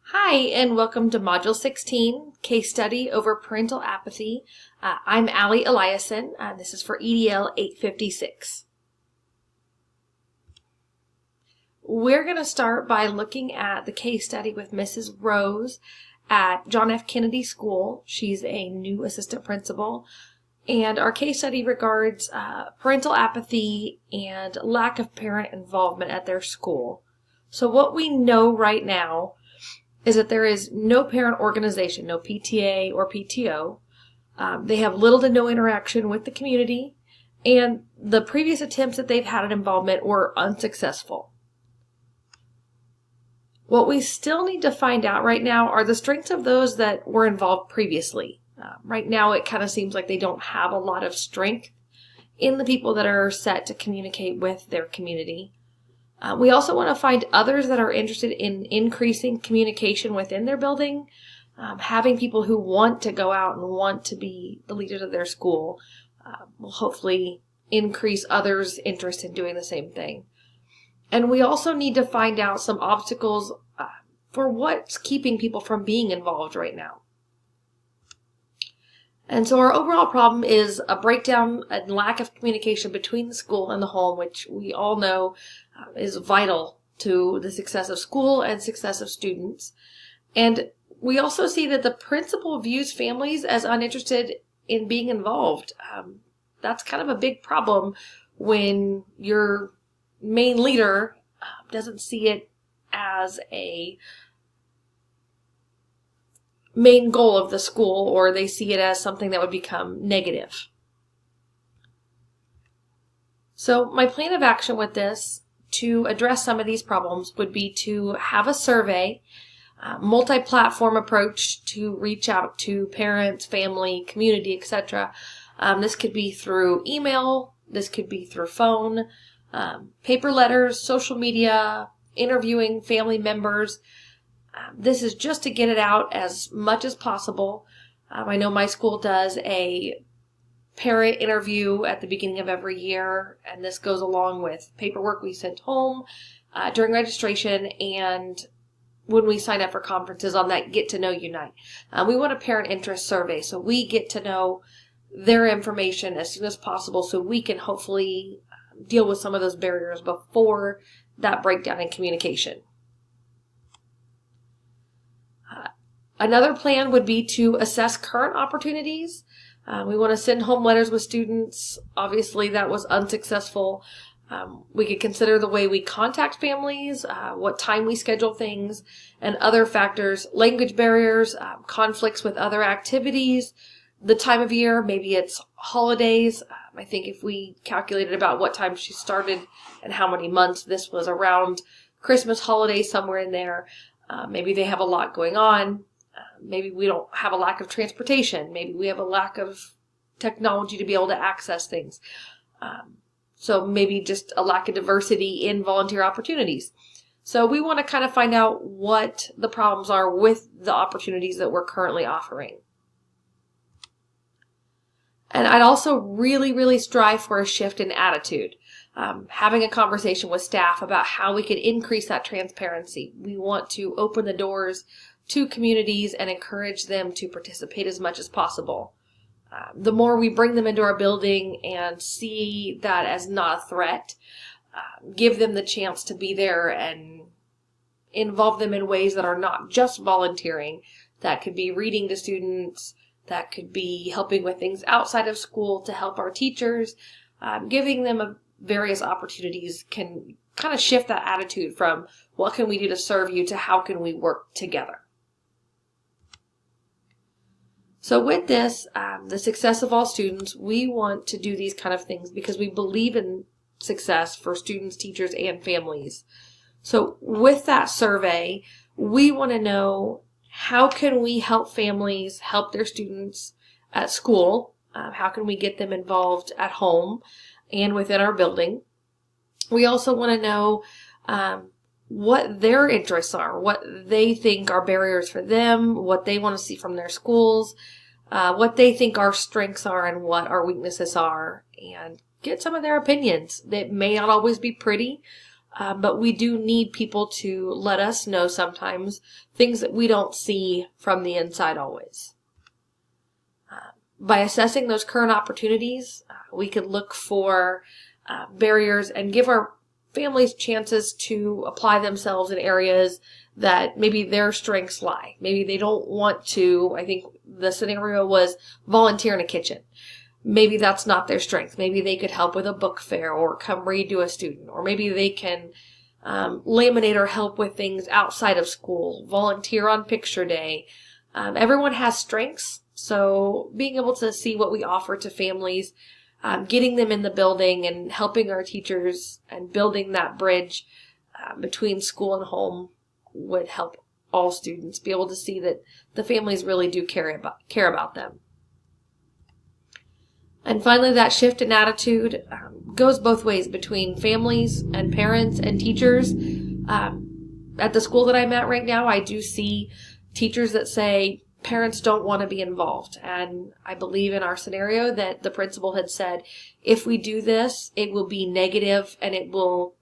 Hi, and welcome to Module 16, Case Study over Parental Apathy. I'm Allie Eliason. This is for EDL 856. We're going to start by looking at the case study with Mrs. Rose at John F. Kennedy School. She's a new assistant principal. And our case study regards parental apathy and lack of parent involvement at their school. So what we know right now is that there is no parent organization, no PTA or PTO. They have little to no interaction with the community, and the previous attempts that they've had at involvement were unsuccessful. What we still need to find out right now are the strengths of those that were involved previously. Right now it kind of seems like they don't have a lot of strength in the people that are set to communicate with their community. We also want to find others that are interested in increasing communication within their building, having people who want to go out and want to be the leaders of their school will hopefully increase others' interest in doing the same thing. And we also need to find out some obstacles for what's keeping people from being involved right now. And so our overall problem is a breakdown and lack of communication between the school and the home, which we all know is vital to the success of school and success of students. And we also see that the principal views families as uninterested in being involved. That's kind of a big problem when your main leader doesn't see it as a main goal of the school, or they see it as something that would become negative. So my plan of action with this to address some of these problems would be to have a survey, multi-platform approach to reach out to parents, family, community, etc. This could be through email, this could be through phone, paper letters, social media, interviewing family members. This is just to get it out as much as possible. I know my school does a parent interview at the beginning of every year, and this goes along with paperwork we sent home during registration and when we sign up for conferences on that Get to Know You night. We want a parent interest survey, so we get to know their information as soon as possible so we can hopefully deal with some of those barriers before that breakdown in communication. Another plan would be to assess current opportunities. We want to send home letters with students. Obviously, that was unsuccessful. We could consider the way we contact families, what time we schedule things, and other factors, language barriers, conflicts with other activities, the time of year, maybe it's holidays. I think if we calculated about what time she started and how many months, this was around Christmas holidays, somewhere in there. Maybe they have a lot going on. Maybe we don't have a lack of transportation. Maybe we have a lack of technology to be able to access things. So maybe just a lack of diversity in volunteer opportunities. So we want to kind of find out what the problems are with the opportunities that we're currently offering. And I'd also really strive for a shift in attitude. Having a conversation with staff about how we could increase that transparency. We want to open the doors to communities and encourage them to participate as much as possible. The more we bring them into our building and see that as not a threat, give them the chance to be there and involve them in ways that are not just volunteering. That could be reading to students, that could be helping with things outside of school to help our teachers. Giving them various opportunities can kind of shift that attitude from what can we do to serve you to how can we work together. So with this, the success of all students, we want to do these kind of things because we believe in success for students, teachers, and families. So with that survey, we want to know how can we help families help their students at school? How can we get them involved at home and within our building? We also want to know what their interests are, what they think are barriers for them, what they want to see from their schools, what they think our strengths are and what our weaknesses are, and get some of their opinions. That may not always be pretty, But we do need people to let us know sometimes things that we don't see from the inside always. By assessing those current opportunities, we could look for barriers and give our families chances to apply themselves in areas that maybe their strengths lie. Maybe they don't want to, I think the scenario was volunteer in a kitchen. Maybe that's not their strength. Maybe they could help with a book fair or come read to a student, or maybe they can laminate or help with things outside of school, volunteer on picture day. Everyone has strengths, so being able to see what we offer to families, getting them in the building and helping our teachers and building that bridge between school and home would help all students be able to see that the families really do care about them. And finally, that shift in attitude goes both ways between families and parents and teachers. At the school that I'm at right now, I do see teachers that say parents don't want to be involved. And I believe in our scenario that the principal had said, if we do this, it will be negative and it will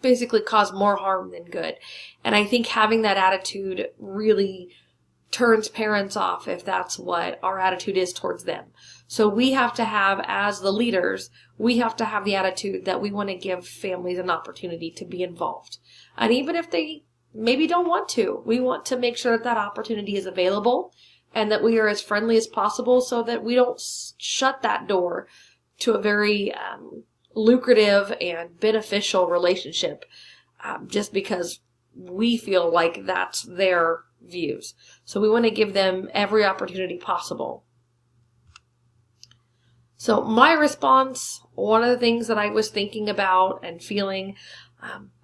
basically cause more harm than good. And I think having that attitude really turns parents off if that's what our attitude is towards them. So we have to have, as the leaders, we have to have the attitude that we want to give families an opportunity to be involved. And even if they maybe don't want to, we want to make sure that that opportunity is available and that we are as friendly as possible so that we don't shut that door to a very lucrative and beneficial relationship just because we feel like that's their views. So we want to give them every opportunity possible. So my response, one of the things that I was thinking about and feeling,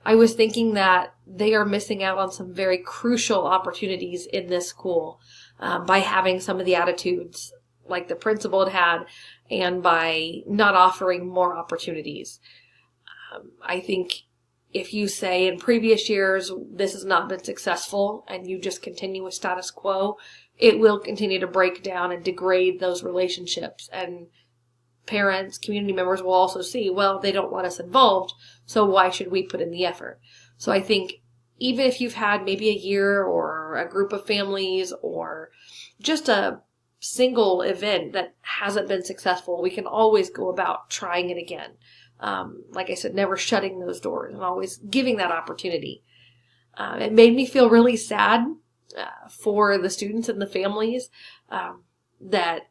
I was thinking that they are missing out on some very crucial opportunities in this school by having some of the attitudes like the principal had and by not offering more opportunities. I think if you say in previous years this has not been successful and you just continue with status quo, it will continue to break down and degrade those relationships. And parents, community members will also see, well, they don't want us involved, so why should we put in the effort? So I think even if you've had maybe a year or a group of families or just a single event that hasn't been successful, we can always go about trying it again. Like I said, never shutting those doors and always giving that opportunity. It made me feel really sad for the students and the families that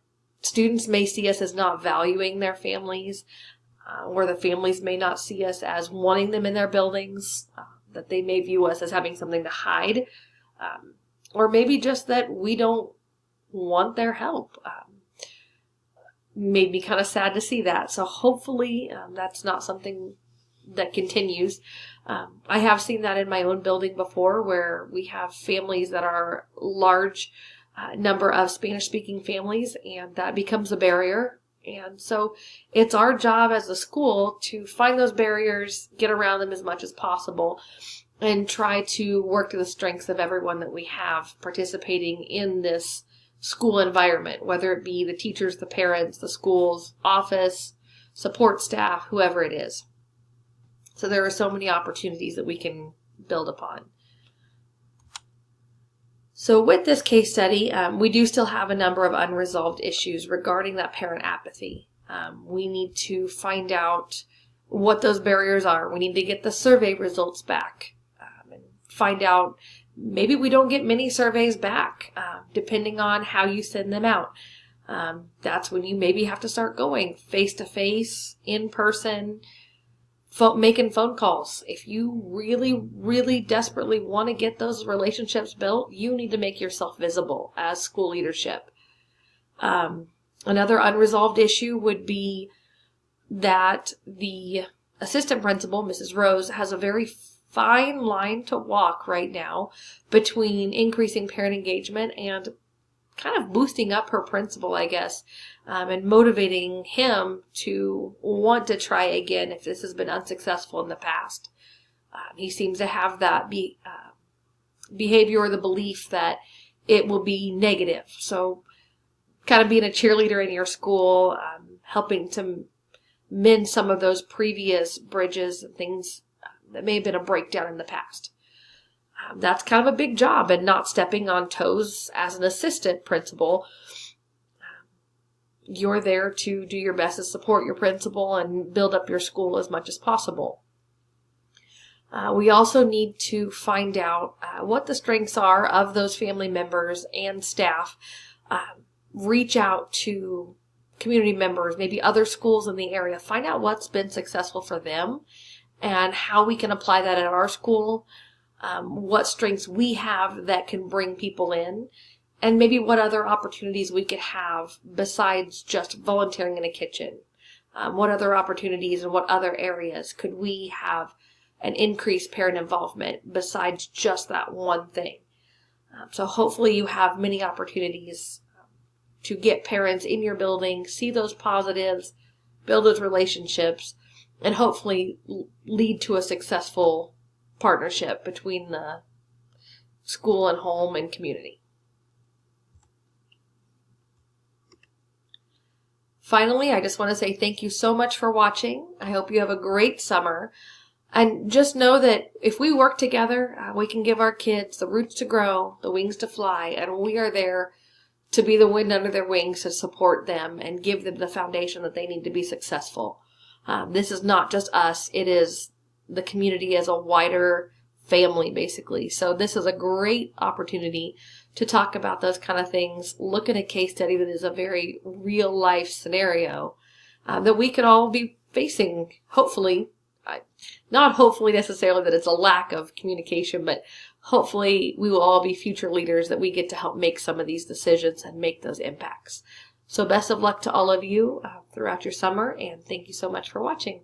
students may see us as not valuing their families, or the families may not see us as wanting them in their buildings, that they may view us as having something to hide, or maybe just that we don't want their help. Made me kind of sad to see that. So hopefully that's not something that continues. I have seen that in my own building before where we have families that are large number of Spanish-speaking families, and that becomes a barrier. And so it's our job as a school to find those barriers, get around them as much as possible, and try to work to the strengths of everyone that we have participating in this school environment, whether it be the teachers, the parents, the school's office, support staff, whoever it is. So there are so many opportunities that we can build upon. So with this case study, we do still have a number of unresolved issues regarding that parent apathy. We need to find out what those barriers are. We need to get the survey results back and find out. Maybe we don't get many surveys back, depending on how you send them out. That's when you maybe have to start going face-to-face, in person, making phone calls. If you really, really desperately want to get those relationships built, you need to make yourself visible as school leadership. Another unresolved issue would be that the assistant principal, Mrs. Rose, has a very fine line to walk right now between increasing parent engagement and kind of boosting up her principal, I guess, and motivating him to want to try again if this has been unsuccessful in the past. He seems to have that behavior or the belief that it will be negative. So kind of being a cheerleader in your school, helping to mend some of those previous bridges and things that may have been a breakdown in the past. That's kind of a big job, and not stepping on toes as an assistant principal. You're there to do your best to support your principal and build up your school as much as possible. We also need to find out what the strengths are of those family members and staff. Reach out to community members, maybe other schools in the area. Find out what's been successful for them and how we can apply that at our school. What strengths we have that can bring people in, and maybe what other opportunities we could have besides just volunteering in a kitchen. What other opportunities and what other areas could we have an increased parent involvement besides just that one thing? So hopefully you have many opportunities to get parents in your building, see those positives, build those relationships, and hopefully lead to a successful partnership between the school and home and community. Finally, I just want to say thank you so much for watching. I hope you have a great summer. And just know that if we work together, we can give our kids the roots to grow, the wings to fly, and we are there to be the wind under their wings to support them and give them the foundation that they need to be successful. This is not just us. It is the community as a wider family, basically. So this is a great opportunity to talk about those kind of things. Look at a case study that is a very real life scenario that we could all be facing, hopefully. Not hopefully necessarily that it's a lack of communication, but hopefully we will all be future leaders that we get to help make some of these decisions and make those impacts. So best of luck to all of you throughout your summer, and thank you so much for watching.